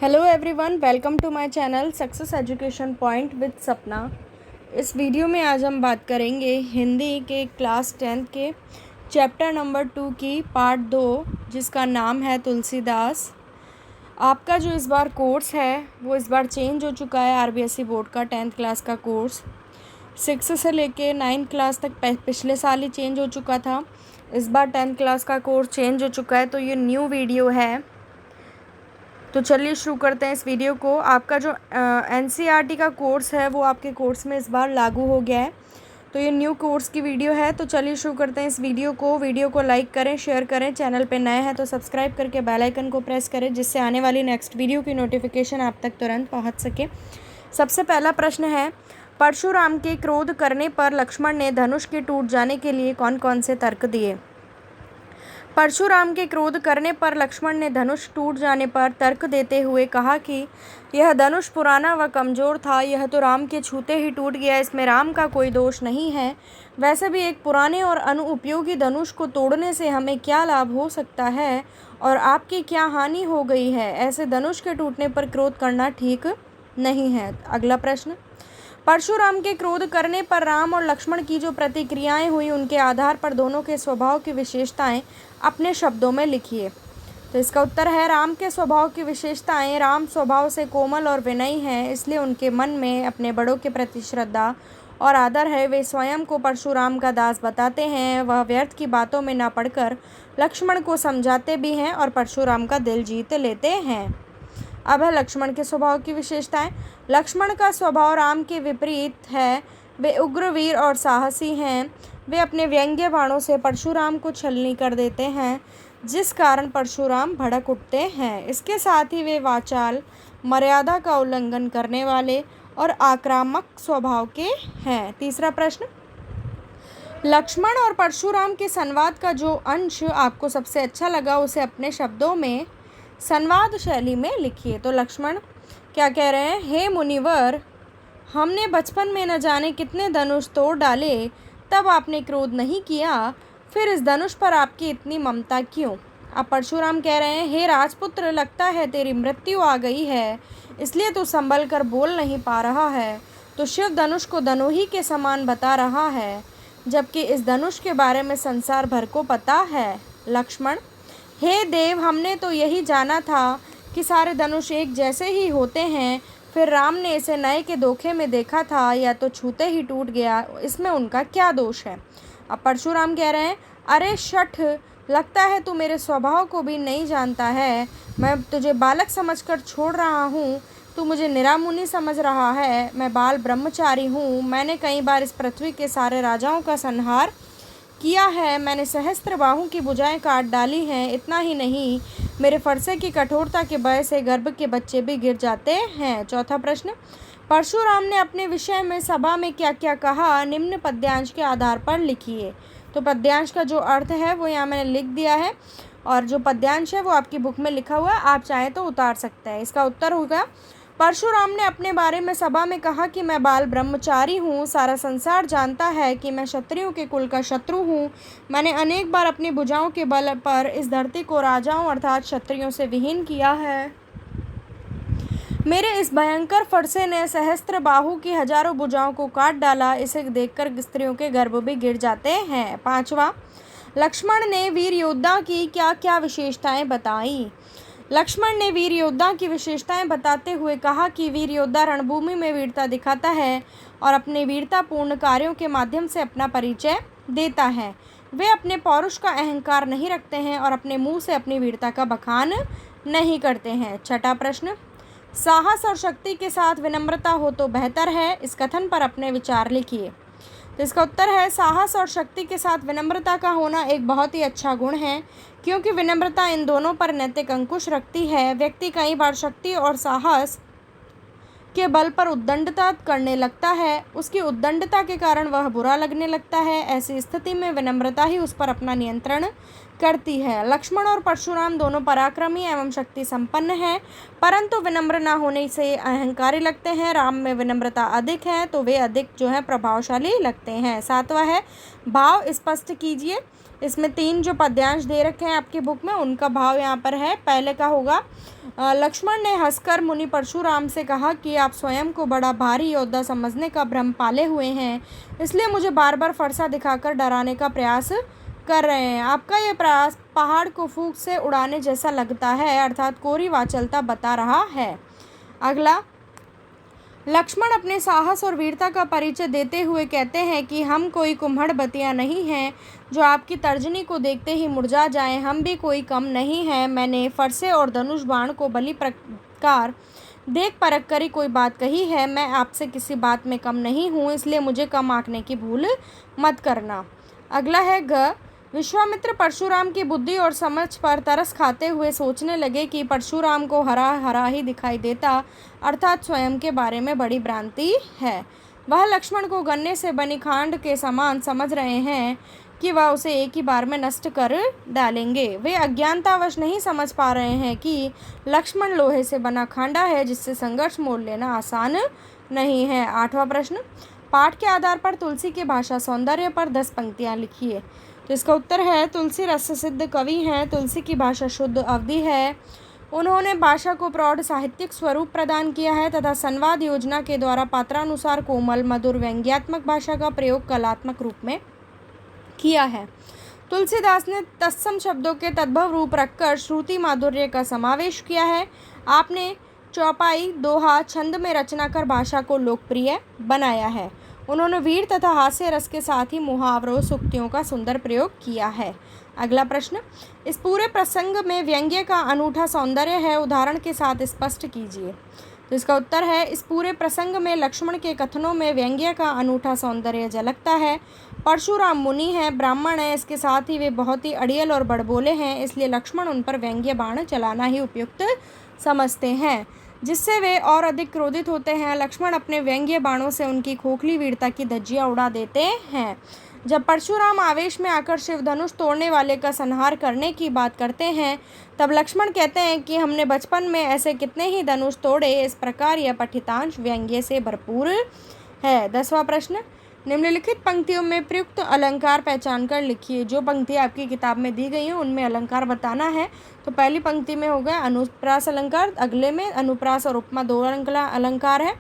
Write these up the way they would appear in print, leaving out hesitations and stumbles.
Hello everyone, welcome to my channel success education point with Sapna. इस video में आज हम बात करेंगे हिंदी के क्लास 10 के चैप्टर नंबर 2 की पार्ट 2, जिसका नाम है तुलसीदास। आपका जो इस बार कोर्स है वो इस बार चेंज हो चुका है। आरबीएसई बोर्ड का 10th क्लास का कोर्स 6 से लेके 9th क्लास तक पिछले साल ही चेंज हो चुका था। इस बार 10th क्लास का कोर्स चेंज हो चुका है, तो ये न्यू वीडियो है। तो चलिए शुरू करते हैं इस वीडियो को। आपका जो एनसीईआरटी का कोर्स है वो आपके कोर्स में इस बार लागू हो गया है, तो ये न्यू कोर्स की वीडियो है। तो चलिए शुरू करते हैं इस वीडियो को लाइक करें, शेयर करें। चैनल पे नए हैं तो सब्सक्राइब करके बेल आइकन को प्रेस करें, जिससे आने वाली नेक्स्ट वीडियो की नोटिफिकेशन आप तक तुरंत पहुँच सके। सबसे पहला प्रश्न है, परशुराम के क्रोध करने पर लक्ष्मण ने धनुष के टूट जाने के लिए कौन कौन से तर्क दिए? परशुराम के क्रोध करने पर लक्ष्मण ने धनुष टूट जाने पर तर्क देते हुए कहा कि यह धनुष पुराना व कमज़ोर था, यह तो राम के छूते ही टूट गया, इसमें राम का कोई दोष नहीं है। वैसे भी एक पुराने और अनुपयोगी धनुष को तोड़ने से हमें क्या लाभ हो सकता है और आपकी क्या हानि हो गई है? ऐसे धनुष के टूटने पर क्रोध करना ठीक नहीं है। अगला प्रश्न, परशुराम के क्रोध करने पर राम और लक्ष्मण की जो प्रतिक्रियाएं हुई, उनके आधार पर दोनों के स्वभाव की विशेषताएं अपने शब्दों में लिखिए। तो इसका उत्तर है, राम के स्वभाव की विशेषताएं, राम स्वभाव से कोमल और विनयी हैं, इसलिए उनके मन में अपने बड़ों के प्रति श्रद्धा और आदर है। वे स्वयं को परशुराम का दास बताते हैं। वह व्यर्थ की बातों में न पड़कर लक्ष्मण को समझाते भी हैं और परशुराम का दिल जीत लेते हैं। अब है लक्ष्मण के स्वभाव की विशेषताएं। लक्ष्मण का स्वभाव राम के विपरीत है। वे उग्रवीर और साहसी हैं। वे अपने व्यंग्य बाणों से परशुराम को छलनी कर देते हैं, जिस कारण परशुराम भड़क उठते हैं। इसके साथ ही वे वाचाल, मर्यादा का उल्लंघन करने वाले और आक्रामक स्वभाव के हैं। तीसरा प्रश्न, लक्ष्मण और परशुराम के संवाद का जो अंश आपको सबसे अच्छा लगा, उसे अपने शब्दों में संवाद शैली में लिखिए। तो लक्ष्मण क्या कह रहे हैं? हे मुनिवर, हमने बचपन में न जाने कितने धनुष तोड़ डाले, तब आपने क्रोध नहीं किया, फिर इस धनुष पर आपकी इतनी ममता क्यों? अब परशुराम कह रहे हैं, हे राजपुत्र, लगता है तेरी मृत्यु आ गई है, इसलिए तू संभल कर बोल नहीं पा रहा है। तो शिव धनुष को धनोही के समान बता रहा है, जबकि इस धनुष के बारे में संसार भर को पता है। लक्ष्मण, हे देव, हमने तो यही जाना था कि सारे धनुष एक जैसे ही होते हैं, फिर राम ने इसे नए के धोखे में देखा था, या तो छूते ही टूट गया, इसमें उनका क्या दोष है? अब परशुराम कह रहे हैं, अरे शठ, लगता है तू मेरे स्वभाव को भी नहीं जानता है। मैं तुझे बालक समझकर छोड़ रहा हूँ, तू मुझे निरामुनि समझ रहा है। मैं बाल ब्रह्मचारी हूँ। मैंने कई बार इस पृथ्वी के सारे राजाओं का संहार किया है। मैंने सहस्त्र बाहों की भुजाएं काट डाली हैं। इतना ही नहीं, मेरे फरसे की कठोरता के भय से गर्भ के बच्चे भी गिर जाते हैं। चौथा प्रश्न, परशुराम ने अपने विषय में सभा में क्या क्या कहा, निम्न पद्यांश के आधार पर लिखिए। तो पद्यांश का जो अर्थ है वो यहाँ मैंने लिख दिया है, और जो पद्यांश है वो आपकी बुक में लिखा हुआ है, आप चाहें तो उतार सकते हैं। इसका उत्तर होगा, परशुराम ने अपने बारे में सभा में कहा कि मैं बाल ब्रह्मचारी हूँ। सारा संसार जानता है कि मैं क्षत्रियों के कुल का शत्रु हूँ। मैंने अनेक बार अपनी भुजाओं के बल पर इस धरती को राजाओं अर्थात क्षत्रियों से विहीन किया है। मेरे इस भयंकर फरसे ने सहस्त्र बाहु की हजारों भुजाओं को काट डाला। इसे देखकर स्त्रियों के गर्भ भी गिर जाते हैं। पांचवा, लक्ष्मण ने वीर योद्धा की क्या क्या विशेषताएं बताई? लक्ष्मण ने वीर योद्धा की विशेषताएं बताते हुए कहा कि वीर योद्धा रणभूमि में वीरता दिखाता है और अपने वीरतापूर्ण कार्यों के माध्यम से अपना परिचय देता है। वे अपने पौरुष का अहंकार नहीं रखते हैं और अपने मुंह से अपनी वीरता का बखान नहीं करते हैं। छठा प्रश्न, साहस और शक्ति के साथ विनम्रता हो तो बेहतर है। इस कथन पर अपने विचार लिखिए। तो इसका उत्तर है, साहस और शक्ति के साथ विनम्रता का होना एक बहुत ही अच्छा गुण है, क्योंकि विनम्रता इन दोनों पर नैतिक अंकुश रखती है। व्यक्ति कई बार शक्ति और साहस के बल पर उद्दंडता करने लगता है। उसकी उद्दंडता के कारण वह बुरा लगने लगता है। ऐसी स्थिति में विनम्रता ही उस पर अपना नियंत्रण करती है। लक्ष्मण और परशुराम दोनों पराक्रमी एवं शक्ति संपन्न हैं, परंतु विनम्र न होने से अहंकारी लगते हैं। राम में विनम्रता अधिक है, तो वे अधिक प्रभावशाली लगते हैं। सातवां है, भाव स्पष्ट कीजिए। इसमें 3 जो पद्यांश दे रखे हैं आपकी बुक में, उनका भाव यहाँ पर है। पहले का होगा, लक्ष्मण ने हंसकर मुनि परशुराम से कहा कि आप स्वयं को बड़ा भारी योद्धा समझने का भ्रम पाले हुए हैं, इसलिए मुझे बार बार फरसा दिखाकर डराने का प्रयास कर रहे हैं। आपका ये प्रयास पहाड़ को फूंक से उड़ाने जैसा लगता है, अर्थात कोरी वाचालता बता रहा है। अगला, लक्ष्मण अपने साहस और वीरता का परिचय देते हुए कहते हैं कि हम कोई कुम्हड़बतिया नहीं हैं जो आपकी तर्जनी को देखते ही मुरझा जाएं। हम भी कोई कम नहीं हैं। मैंने फरसे और धनुष बाण को भली प्रकार देख परख कर ही कोई बात कही है। मैं आपसे किसी बात में कम नहीं हूँ, इसलिए मुझे कम आंकने की भूल मत करना। अगला है ग, विश्वामित्र परशुराम की बुद्धि और समझ पर तरस खाते हुए सोचने लगे कि परशुराम को हरा हरा ही दिखाई देता, अर्थात स्वयं के बारे में बड़ी भ्रांति है। वह लक्ष्मण को गन्ने से बनी खांड के समान समझ रहे हैं कि वह उसे एक ही बार में नष्ट कर डालेंगे। वे अज्ञानतावश नहीं समझ पा रहे हैं कि लक्ष्मण लोहे से बना खांडा है, जिससे संघर्ष मोल लेना आसान नहीं है। 8वां प्रश्न, पाठ के आधार पर तुलसी की भाषा सौंदर्य पर 10 पंक्तियाँ लिखिए। तो इसका उत्तर है, तुलसी रस सिद्ध कवि हैं। तुलसी की भाषा शुद्ध अवधि है। उन्होंने भाषा को प्रौढ़ साहित्यिक स्वरूप प्रदान किया है तथा संवाद योजना के द्वारा पात्रानुसार कोमल मधुर व्यंग्यात्मक भाषा का प्रयोग कलात्मक रूप में किया है। तुलसीदास ने तत्सम शब्दों के तद्भव रूप रखकर श्रुति माधुर्य का समावेश किया है। आपने चौपाई, दोहा, छंद में रचना कर भाषा को लोकप्रिय बनाया है। उन्होंने वीर तथा हास्य रस के साथ ही मुहावरों, सूक्तियों का सुंदर प्रयोग किया है। अगला प्रश्न, इस पूरे प्रसंग में व्यंग्य का अनूठा सौंदर्य है, उदाहरण के साथ स्पष्ट कीजिए। तो इसका उत्तर है, इस पूरे प्रसंग में लक्ष्मण के कथनों में व्यंग्य का अनूठा सौंदर्य झलकता है। परशुराम मुनि हैं, ब्राह्मण हैं, इसके साथ ही वे बहुत ही अड़ियल और बड़बोले हैं, इसलिए लक्ष्मण उन पर व्यंग्य बाण चलाना ही उपयुक्त समझते हैं, जिससे वे और अधिक क्रोधित होते हैं। लक्ष्मण अपने व्यंग्य बाणों से उनकी खोखली वीरता की धज्जियां उड़ा देते हैं। जब परशुराम आवेश में आकर शिव धनुष तोड़ने वाले का संहार करने की बात करते हैं, तब लक्ष्मण कहते हैं कि हमने बचपन में ऐसे कितने ही धनुष तोड़े। इस प्रकार यह पठितांश व्यंग्य से भरपूर है। 10वां प्रश्न, निम्नलिखित पंक्तियों में प्रयुक्त अलंकार पहचान कर लिखिए। जो पंक्तियाँ आपकी किताब में दी गई हैं उनमें अलंकार बताना है। तो पहली पंक्ति में हो गया अनुप्रास अलंकार, अगले में अनुप्रास और उपमा 2 अलंकार है,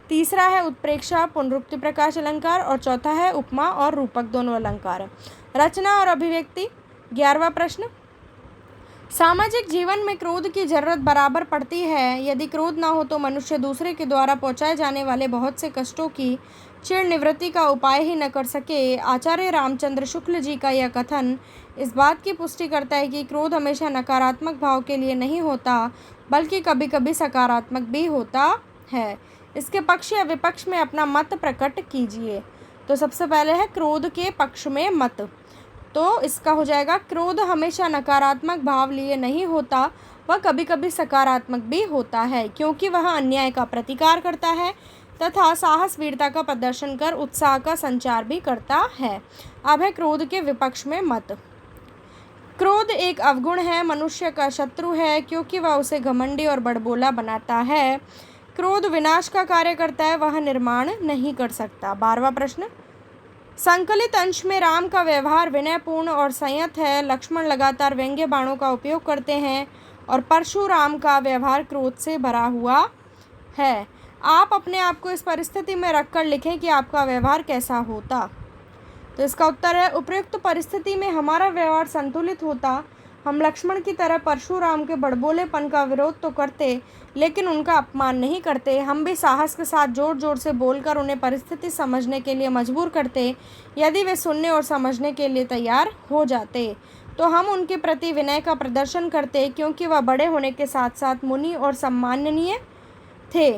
तीसरा है उत्प्रेक्षा पुनरुक्ति प्रकाश अलंकार और चौथा है उपमा और रूपक दोनों अलंकार है। रचना और अभिव्यक्ति। 11वां प्रश्न, सामाजिक जीवन में क्रोध की जरूरत बराबर पड़ती है। यदि क्रोध ना हो तो मनुष्य दूसरे के द्वारा पहुंचाए जाने वाले बहुत से कष्टों की चिर निवृत्ति का उपाय ही न कर सके। आचार्य रामचंद्र शुक्ल जी का यह कथन इस बात की पुष्टि करता है कि क्रोध हमेशा नकारात्मक भाव के लिए नहीं होता, बल्कि कभी कभी सकारात्मक भी होता है। इसके पक्ष या विपक्ष में अपना मत प्रकट कीजिए। तो सबसे पहले है क्रोध के पक्ष में मत। तो इसका हो जाएगा, क्रोध हमेशा नकारात्मक भाव लिए नहीं होता, वह कभी कभी सकारात्मक भी होता है, क्योंकि वह अन्याय का प्रतिकार करता है तथा साहस वीरता का प्रदर्शन कर उत्साह का संचार भी करता है। अब है क्रोध के विपक्ष में मत। क्रोध एक अवगुण है, मनुष्य का शत्रु है, क्योंकि वह उसे घमंडी और बड़बोला बनाता है। क्रोध विनाश का कार्य करता है, वह निर्माण नहीं कर सकता। 12वां प्रश्न, संकलित अंश में राम का व्यवहार विनयपूर्ण और संयत है। लक्ष्मण लगातार व्यंग्य बाणों का उपयोग करते हैं और परशुराम का व्यवहार क्रोध से भरा हुआ है। आप अपने आप को इस परिस्थिति में रखकर लिखें कि आपका व्यवहार कैसा होता। तो इसका उत्तर है, उपयुक्त परिस्थिति में हमारा व्यवहार संतुलित होता। हम लक्ष्मण की तरह परशुराम के बड़बोलेपन का विरोध तो करते, लेकिन उनका अपमान नहीं करते। हम भी साहस के साथ जोर जोर से बोलकर उन्हें परिस्थिति समझने के लिए मजबूर करते। यदि वे सुनने और समझने के लिए तैयार हो जाते तो हम उनके प्रति विनय का प्रदर्शन करते, क्योंकि वह बड़े होने के साथ साथ मुनि और सम्माननीय थे।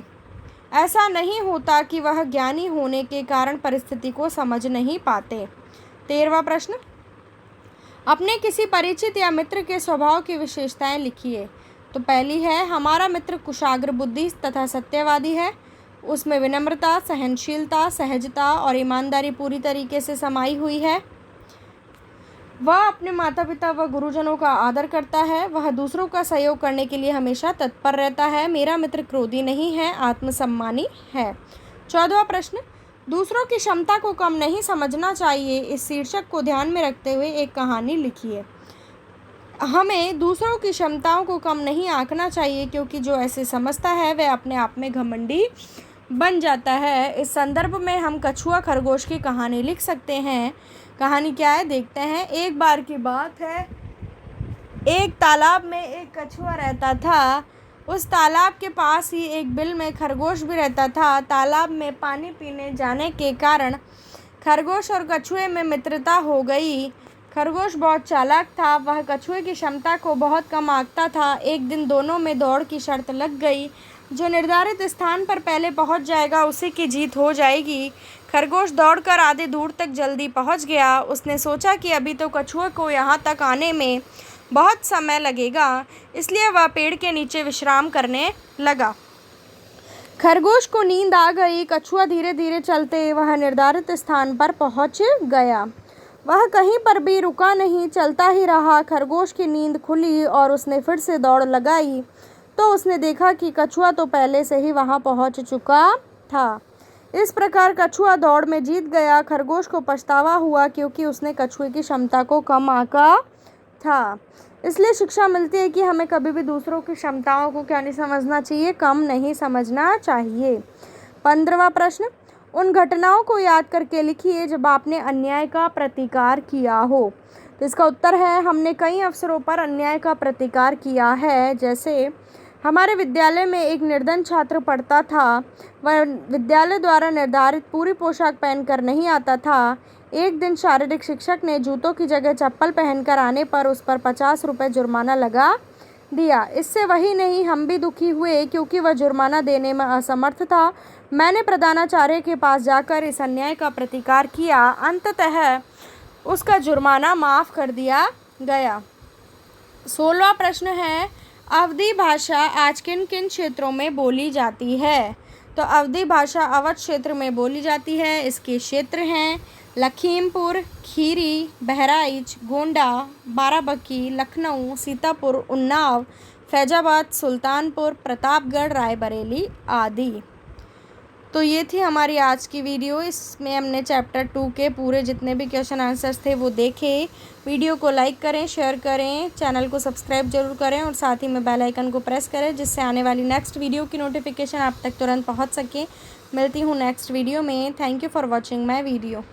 ऐसा नहीं होता कि वह ज्ञानी होने के कारण परिस्थिति को समझ नहीं पाते। 13वां प्रश्न, अपने किसी परिचित या मित्र के स्वभाव की विशेषताएं लिखिए। तो पहली है, हमारा मित्र कुशाग्र बुद्धि तथा सत्यवादी है। उसमें विनम्रता, सहनशीलता, सहजता और ईमानदारी पूरी तरीके से समाई हुई है। वह अपने माता पिता व गुरुजनों का आदर करता है। वह दूसरों का सहयोग करने के लिए हमेशा तत्पर रहता है। मेरा मित्र क्रोधी नहीं है, आत्मसम्मानी है। 14वां प्रश्न, दूसरों की क्षमता को कम नहीं समझना चाहिए। इस शीर्षक को ध्यान में रखते हुए एक कहानी लिखिए। हमें दूसरों की क्षमताओं को कम नहीं आंकना चाहिए, क्योंकि जो ऐसे समझता है वह अपने आप में घमंडी बन जाता है। इस संदर्भ में हम कछुआ खरगोश की कहानी लिख सकते हैं। कहानी क्या है देखते हैं। एक बार की बात है, एक तालाब में एक कछुआ रहता था। उस तालाब के पास ही एक बिल में खरगोश भी रहता था। तालाब में पानी पीने जाने के कारण खरगोश और कछुए में मित्रता हो गई। खरगोश बहुत चालाक था, वह कछुए की क्षमता को बहुत कम आंकता था। एक दिन दोनों में दौड़ की शर्त लग गई। जो निर्धारित स्थान पर पहले पहुंच जाएगा उसी की जीत हो जाएगी। खरगोश दौड़कर आधे दूर तक जल्दी पहुंच गया। उसने सोचा कि अभी तो कछुए को यहाँ तक आने में बहुत समय लगेगा, इसलिए वह पेड़ के नीचे विश्राम करने लगा। खरगोश को नींद आ गई। कछुआ धीरे धीरे चलते वह निर्धारित स्थान पर पहुंच गया। वह कहीं पर भी रुका नहीं, चलता ही रहा। खरगोश की नींद खुली और उसने फिर से दौड़ लगाई तो उसने देखा कि कछुआ तो पहले से ही वहां पहुंच चुका था। इस प्रकार कछुआ दौड़ में जीत गया। खरगोश को पछतावा हुआ क्योंकि उसने कछुए की क्षमता को कम आंका था। इसलिए शिक्षा मिलती है कि हमें कभी भी दूसरों की क्षमताओं को क्या नहीं समझना चाहिए, कम नहीं समझना चाहिए। 15वां प्रश्न, उन घटनाओं को याद करके लिखिए जब आपने अन्याय का प्रतिकार किया हो। तो इसका उत्तर है, हमने कई अवसरों पर अन्याय का प्रतिकार किया है। जैसे हमारे विद्यालय में एक निर्धन छात्र पढ़ता था। वह विद्यालय द्वारा निर्धारित पूरी पोशाक पहनकर नहीं आता था। एक दिन शारीरिक शिक्षक ने जूतों की जगह चप्पल पहनकर आने पर उस पर 50 रुपये जुर्माना लगा दिया। इससे वही नहीं, हम भी दुखी हुए क्योंकि वह जुर्माना देने में असमर्थ था। मैंने प्रधानाचार्य के पास जाकर इस अन्याय का प्रतिकार किया। अंततः उसका जुर्माना माफ़ कर दिया गया। 16वां प्रश्न है, अवधी भाषा आज किन किन क्षेत्रों में बोली जाती है। तो अवधी भाषा अवध क्षेत्र में बोली जाती है। इसके क्षेत्र हैं लखीमपुर खीरी, बहराइच, गोंडा, बाराबंकी, लखनऊ, सीतापुर, उन्नाव, फैजाबाद, सुल्तानपुर, प्रतापगढ़, रायबरेली आदि। तो ये थी हमारी आज की वीडियो। इसमें हमने चैप्टर 2 के पूरे जितने भी क्वेश्चन आंसर्स थे वो देखे। वीडियो को लाइक करें, शेयर करें, चैनल को सब्सक्राइब जरूर करें और साथ ही में बेल आइकन को प्रेस करें, जिससे आने वाली नेक्स्ट वीडियो की नोटिफिकेशन आप तक तुरंत पहुंच सके। मिलती हूँ नेक्स्ट वीडियो में। Thank you for watching my video.